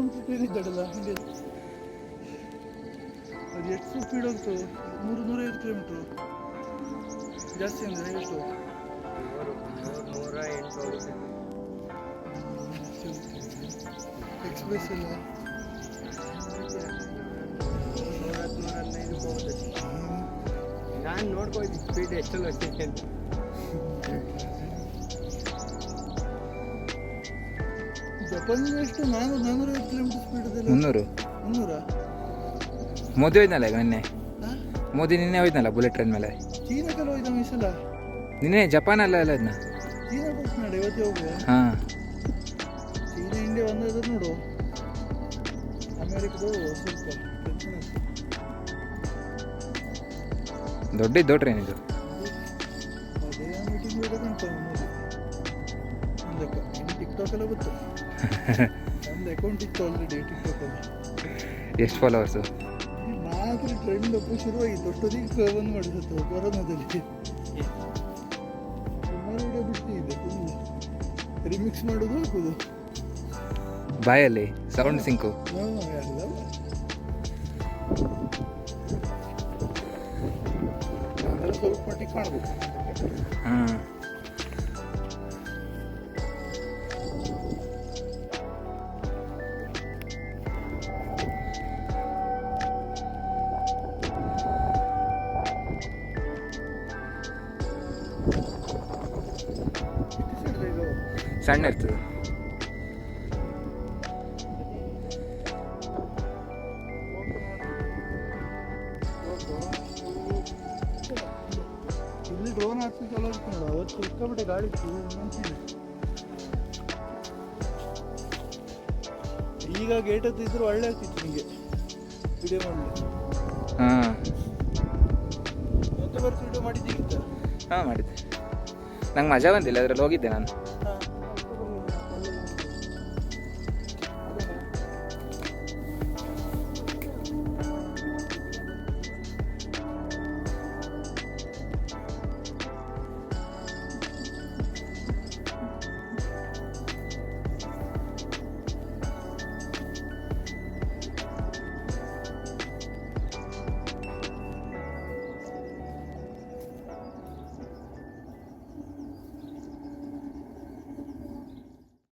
ಮುಂಚೆ ಟ್ರೈನ್ ಇದ್ದಾಡಲ್ಲ ಹಾಗೆ ಅದು ಎಷ್ಟು ಸ್ಪೀಡ್ ಹೋಗ್ತು 100-150 ಕಿಲೋಮೀಟ್ರು ಜಾಸ್ತಿ ಅಂದರೆ ಎಷ್ಟು 100-108 ಎಕ್ಸ್ಪ್ರೆಸ್ ಇಲ್ಲ 100-115 ಹೋಗುತ್ತೆ. ನಾನು ನೋಡ್ಕೊಳ್ತೀನಿ ಸ್ಪೀಡ್ ಎಷ್ಟೆಲ್ಲ ಹೋಗ್ತೈತೆ ಅಂತ. ಜಪಾನಿಗೆ ಎಷ್ಟು 450 ಕಿಲೋಮೀಟರ್ ಸ್ಪೀಡ್ ಇದೆ 300 ಮೋದಿ ಹೋಯ್ತನಲ್ಲ ಈಗ ನಿನ್ನೆ ಹಾಂ ಮೋದಿ ನಿನ್ನೆ ಹೋಯ್ತನಲ್ಲ ಬುಲೆಟ್ ಟ್ರೈನ್ ಮೇಲೆ ಚೀನಾಕ್ಕೆಲ್ಲ ಹೋಯ್ದ ಮೀಸಲ ನಿನ್ನೆ ಜಪಾನ್ ಅಲ್ಲ ಎಲ್ಲ ಅದನ್ನ ಚೀನಾ ಕೊಟ್ಟು ನೋಡಿ ಇವತ್ತೇ ಹೋಗುವ ಹಾಂ ಚೀನಾ ಇಂಡಿಯಾ ಒಂದಾದ್ರೆ ನೋಡು ಅಮೇರಿಕದು ಸ್ವಲ್ಪ ಟೆನ್ಷನ್ ಆಗ್ತದೆ. ದೊಡ್ಡ ಟ್ರೈನ್ ಇದು ಅದೇ ಮೀಟಿಂಗ್ ಹೋಗೋದಂತ ಮೋದಿ ಒಂದು ಲೆಕ್ಕ ಇನ್ನು ಟಿಕ್ಟಾಕ್ ಎಲ್ಲ ಗೊತ್ತು ಒಂದು ಅಕೌಂಟ್ ಇತ್ತು ಆಲ್ರೆಡಿ ಟಿಕ್ಟಾಕಲ್ಲಿ ಎಷ್ಟು ಫಾಲೋವರ್ಸು ಮಾತ್ರ ಟ್ರೆಂಡ್ ಒಪ್ಪು ಶುರುವಾಗಿತ್ತು ಅಷ್ಟೊತ್ತಿಗೆ ಬಂದು ಮಾಡಿಸುತ್ತೆ ಕೊರೋನಾದಲ್ಲಿ ಸುಮಾರು ವಿಡಿಯೋ ಬಿಟ್ಟಿದೆ ಫುಲ್ ರಿಮಿಕ್ಸ್ ಮಾಡೋದು ಹಾಕೋದು ಬಾಯಲ್ಲಿ ಸೌಂಡ್ ಸಿಂಕು ಎಲ್ಲ ಅದೆಲ್ಲ ಸ್ವಲ್ಪ ಮಟ್ಟಿಗೆ ಕಾಣ್ಬೇಕು. ಹಾಂ ಇದು ಸಣ್ಣ ಇರ್ತದೆ ಇಲ್ಲಿ ಡ್ರೋನ್ ಹಾಕಿ ಚಲೋ ಇತ್ತು ನೋಡು ಅವತ್ತು ಸಿಕ್ಕಾಬಿಟ್ಟೆ ಗಾಳಿ ಇತ್ತು ಅನ್ಸಿದೆ. ಈಗ ಗೇಟ್ ಹತ್ತಿದ್ರು ಒಳ್ಳೆ ಆಗ್ತಿತ್ತು ನಿಮಗೆ ವಿಡಿಯೋ ಮಾಡಲಿ. ಹಾಂ ಮತ್ತೆ ಬರ್ತು ವಿಡಿಯೋ ಮಾಡಿದ್ದೀಗಿತ್ತ ಹಾಂ ಮಾಡಿದ್ದೆ ನಂಗೆ ಮಜಾ ಬಂದಿಲ್ಲ ಅದರಲ್ಲಿ ಹೋಗಿದ್ದೆ ನಾನು